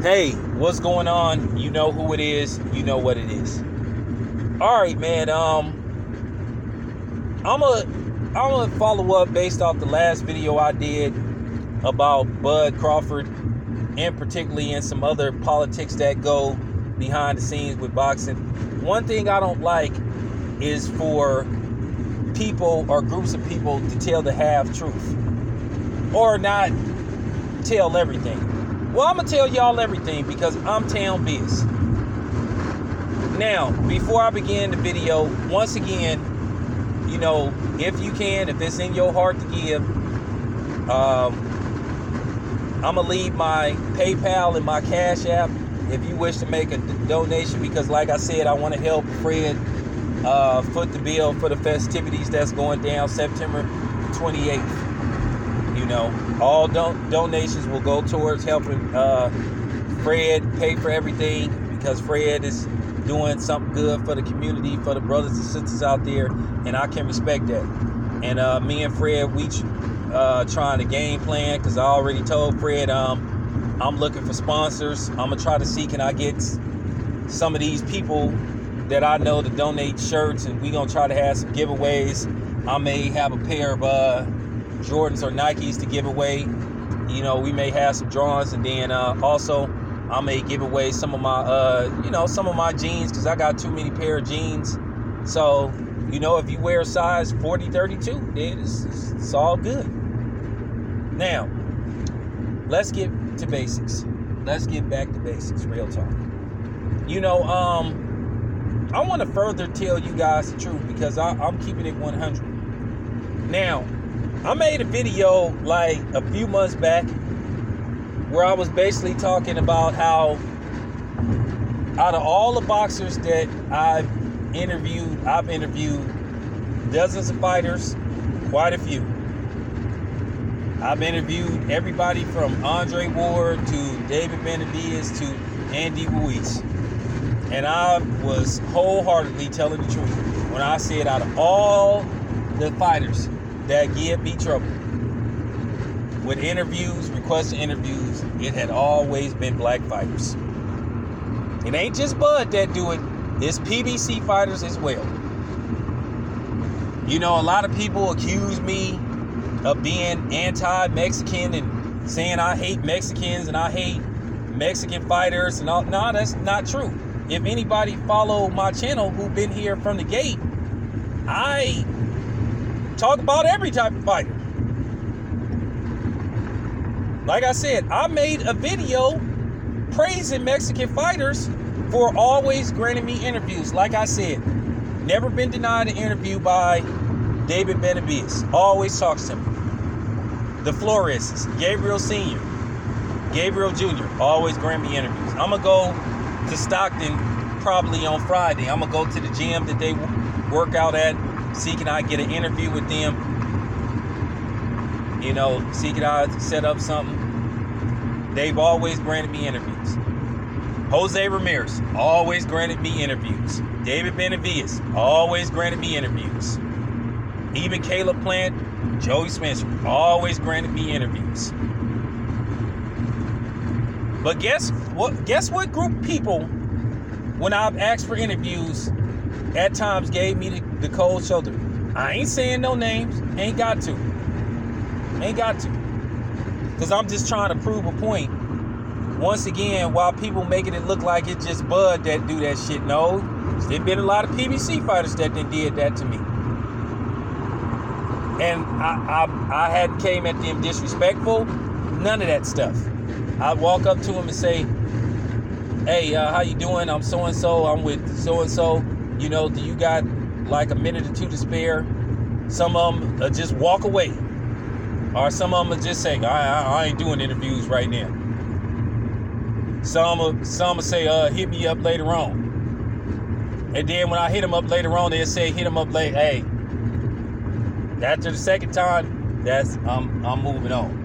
Hey, what's going on? You know who it is. You know what it is. All right, man. I'm gonna follow up based off the last video I did about Bud Crawford, and particularly in some other politics that go behind the scenes with boxing. One thing I don't like is for people or groups of people to tell the half truth or not tell everything. Well, I'm going to tell y'all everything because I'm Town Biz. Now, before I begin the video, once again, you know, if you can, if it's in your heart to give, I'm going to leave my PayPal and my Cash App if you wish to make a donation, because like I said, I want to help Fred foot the bill for the festivities that's going down September 28th. You know, all donations will go towards helping Fred pay for everything, because Fred is doing something good for the community, for the brothers and sisters out there, and I can respect that. And me and Fred, we trying to game plan, because I already told Fred I'm looking for sponsors. I'm going to try to see, can I get some of these people that I know to donate shirts, and we going to try to have some giveaways. I may have a pair of Jordans or Nikes to give away. You know, we may have some drawings, and then also I may give away some of my some of my jeans, because I got too many pair of jeans. So, you know, if you wear a size 40, 32, then it's all good. Now, let's get to basics. Let's get back to basics, real talk. You know, I want to further tell you guys the truth, because I'm keeping it 100. Now, I made a video like a few months back where I was basically talking about how out of all the boxers that I've interviewed dozens of fighters, quite a few. I've interviewed everybody from Andre Ward to David Benavidez to Andy Ruiz. And I was wholeheartedly telling the truth when I said out of all the fighters that give me trouble with interviews, requesting interviews, it had always been black fighters. It ain't just Bud that do it, it's PBC fighters as well. You know, a lot of people accuse me of being anti-Mexican and saying I hate Mexicans and I hate Mexican fighters and all. No, that's not true. If anybody follow my channel who been here from the gate, I talk about every type of fighter. Like I said, I made a video praising Mexican fighters for always granting me interviews. Like I said, never been denied an interview by David Benavidez. Always talks to me. The Flores, Gabriel Sr., Gabriel Jr., always grant me interviews. I'm going to go to Stockton probably on Friday. I'm going to go to the gym that they work out at. See, can I get an interview with them? You know, see, can I set up something? They've always granted me interviews. Jose Ramirez always granted me interviews. David Benavidez always granted me interviews. Even Caleb Plant, Joey Spencer always granted me interviews. But guess what group of people, when I've asked for interviews, at times gave me the cold shoulder? I ain't saying no names. Ain't got to. Because I'm just trying to prove a point. Once again, while people making it look like it's just Bud that do that shit, no. There's been a lot of PBC fighters that did that to me. And I hadn't came at them disrespectful. None of that stuff. I'd walk up to them and say, hey, how you doing? I'm so-and-so. I'm with so-and-so. You know, do you got like a minute or two to spare? Some of them just walk away. Or some of them just say, I ain't doing interviews right now. Some will say, hit me up later on. And then when I hit them up later on, they'll say, hit them up later. Hey, after the second time, I'm moving on.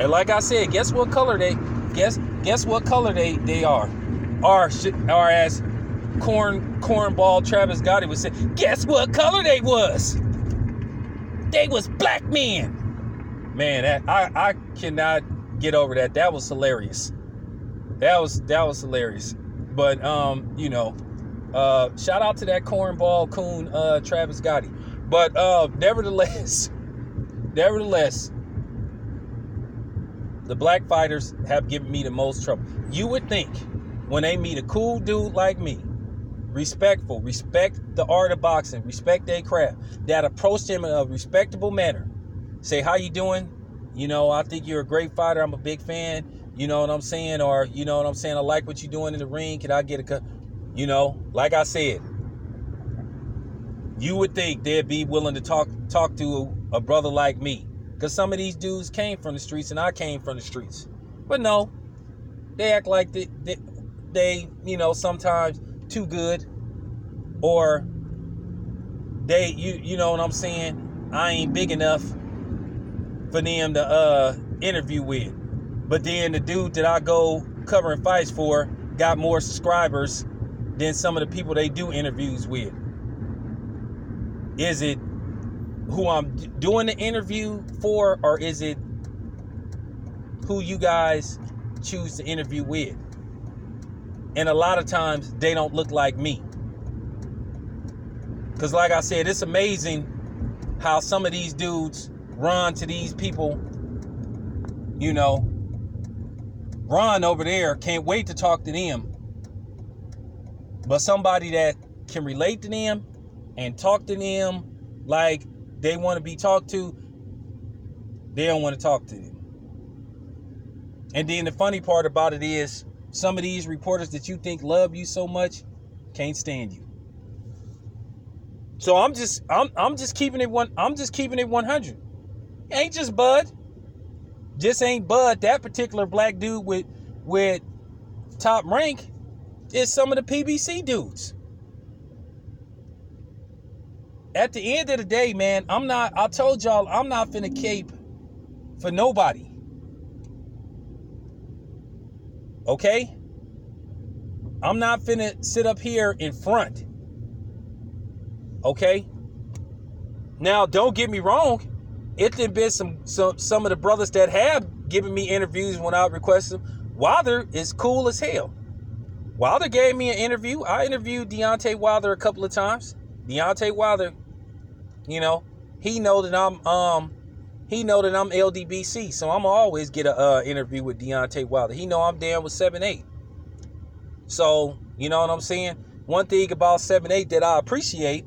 And like I said, guess what color they are? Or as cornball Travis Gotti would say, guess what color they was? They was black men. Man, I cannot get over that. That was hilarious. That was hilarious. But shout out to that cornball coon Travis Gotti. But nevertheless, the black fighters have given me the most trouble. You would think when they meet a cool dude like me, respectful, respect the art of boxing, respect their craft, that approach them in a respectable manner. Say, how you doing? I think you're a great fighter. I'm a big fan. You know what I'm saying? Or, I like what you're doing in the ring. Can I get a, like I said, you would think they'd be willing to talk to a brother like me. Because some of these dudes came from the streets and I came from the streets. But no, they act like they sometimes too good. Or they, you know what I'm saying? I ain't big enough for them to interview with. But then the dude that I go covering fights for got more subscribers than some of the people they do interviews with. Is it who I'm doing the interview for, or is it who you guys choose to interview with? And a lot of times they don't look like me. Because like I said, it's amazing how some of these dudes run to these people, Ron over there, can't wait to talk to them. But somebody that can relate to them and talk to them like they want to be talked to, they don't want to talk to them. And then the funny part about it is, some of these reporters that you think love you so much can't stand you. So I'm just keeping it 100. It ain't just Bud. Just ain't Bud. That particular black dude with top rank is some of the PBC dudes. At the end of the day, man, I told y'all I'm not finna cape for nobody. Okay? I'm not finna sit up here in front. Okay? Now, don't get me wrong. It done been some of the brothers that have given me interviews when I requested them. Wilder is cool as hell. Wilder gave me an interview. I interviewed Deontay Wilder a couple of times. Deontay Wilder, he know that I'm LDBC, so I'm always get a interview with Deontay Wilder. He know I'm down with 7-8. So, you know what I'm saying? One thing about 7-8 that I appreciate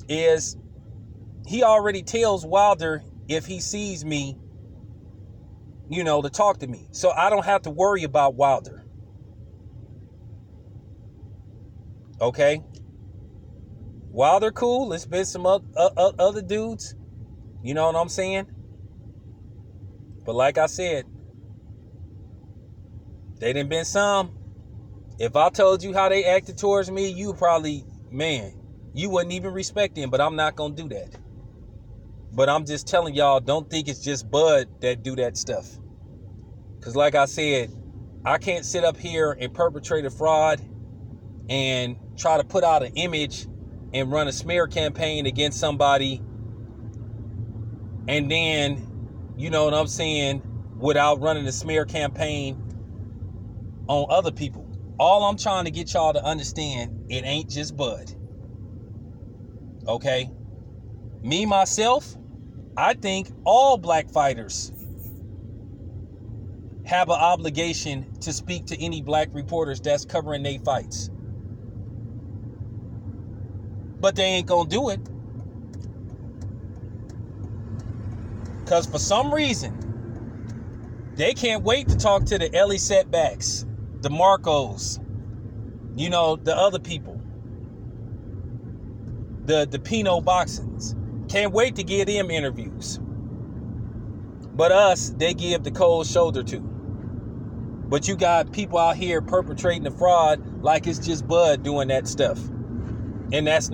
is he already tells Wilder if he sees me, to talk to me. So I don't have to worry about Wilder. Okay? Wilder cool. There's been some other dudes. You know what I'm saying? But like I said, they done been some. If I told you how they acted towards me, you probably, you wouldn't even respect them. But I'm not going to do that. But I'm just telling y'all, don't think it's just Bud that do that stuff. Because like I said, I can't sit up here and perpetrate a fraud and try to put out an image and run a smear campaign against somebody. And then, you know what I'm saying, without running a smear campaign on other people. All I'm trying to get y'all to understand, it ain't just Bud. Okay? Me, myself, I think all black fighters have an obligation to speak to any black reporters that's covering their fights. But they ain't gonna do it. Because for some reason, they can't wait to talk to the Ellie Setbacks, the Marcos, the other people, the Pino Boxings. Can't wait to give them interviews. But us, they give the cold shoulder to. But you got people out here perpetrating the fraud like it's just Bud doing that stuff. And that's